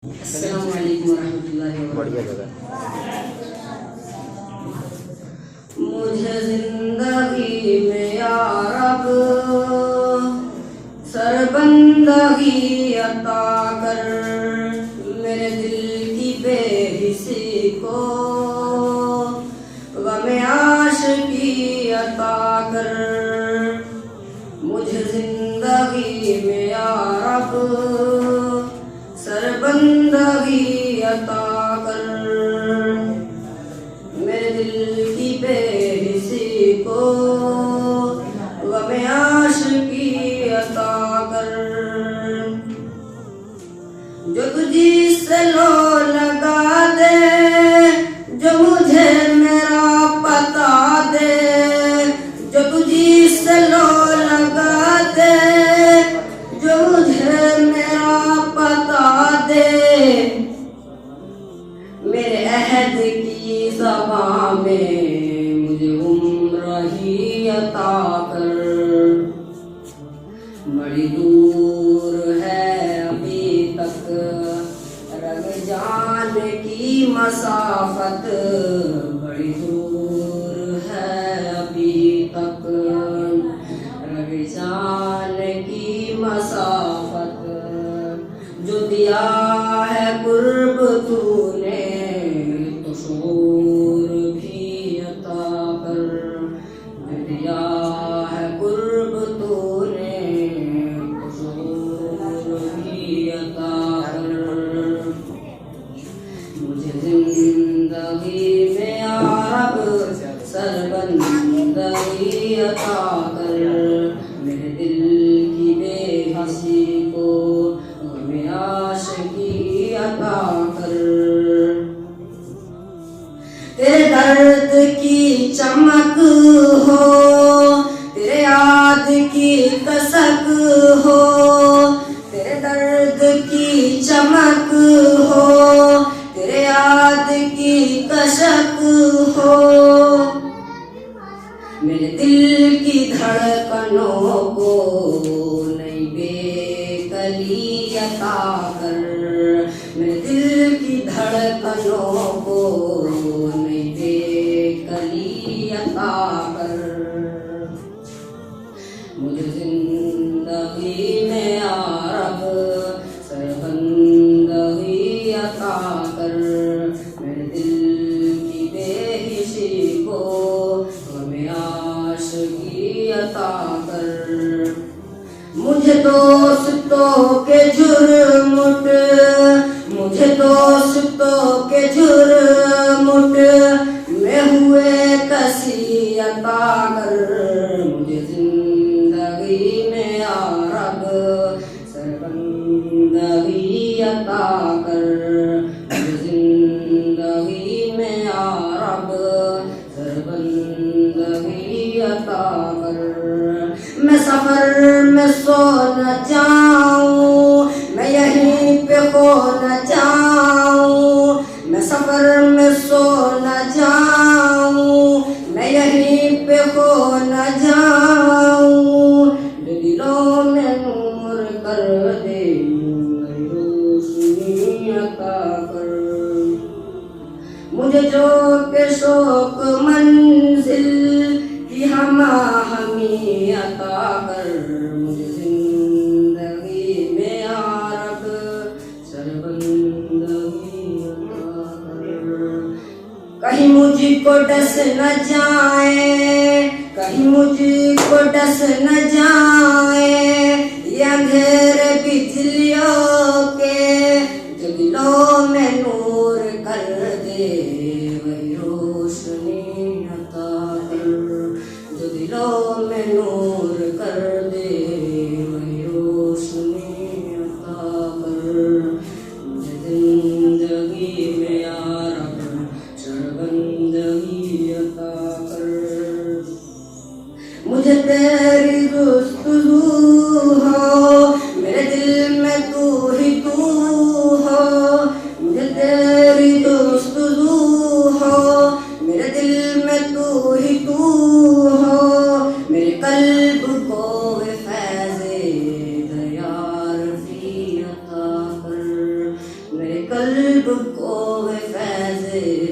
अस्सलाम वालेकुम रहमतुल्लाहि व बढ़िया बरकातुहू। मुझे जिंदगी में या रब सरबंदगी अता कर, मेरे दिल की बेहिसी को गम आशिकी अता कर। मुझे जिंदगी में या रब सरबंदगी अता कर, मेरे दिल की बेहिसी को गम आशिकी अता कर। जो तुझी से लो लगा दे, जो मुझे मेरा पता दे, जो तुझी से लो लगा दे, जो मुझे मेरा पता दे, मेरे अहद की ज़बां में मुझे उम्र ही अता कर। बड़ी दूर है अभी तक रग जान की मसाफत, बड़ी दूर है अभी तक रग जान की मसाफत। जो दिया है कुर्ब तूने तो शूर भी अता कर, जो दिया है कुर्ब तूने तो शूर भी अता कर। मुझे जिंदगी में या रब सरबंदगी अता कर, मेरे दिल की बेहिसी को गम आशिकी अता कर। तेरे दर्द की चमक हो, तेरे याद की कसक हो, तेरे दर्द की चमक हो, तेरे याद की कसक हो, मेरे दिल की धड़कनों को नई बेकली अता कर, मेरे दिल की धड़कनों को नई बेकली अता कर। मुझे जिंदगी में या रब सरबंदगी अता कर, मेरे दिल की बेहिसी को गम आशिकी अता कर। मुझे दोस्तों के झुरमुट, मुझे दोस्तों के झुरमुट में हुए कसी अता कर। मुझे जिंदगी में या रब सरबंदगी अता कर, मुझे जिंदगी में या रब सरबंदगी अता कर। मैं सफर में सो न जाऊं, मैं यहीं पे खो न जाऊं, मैं सफर में सो न जाऊं, मैं यहीं पे खो न जाऊं। जो दिलों में नूर कर दे, नई रोशनी अता कर। मुझे जो के शौक मंजिल की हमी अता कर, मुझे जिंदगी में या रब सरबंदगी अता कर। कहीं मुझको डस न जाए, कहीं मुझको डस न जाए ये अंधेरे बिजलियों के, जो दिलों में नूर कर दे वही रोशनी अता कर, जो दिलों में नूर कर दे वही रोशनी अता कर। मुझे जिंदगी में या रब सरबंदगी अता कर। मुझे तेरी गुफ्तगू हो, मेरे दिल में से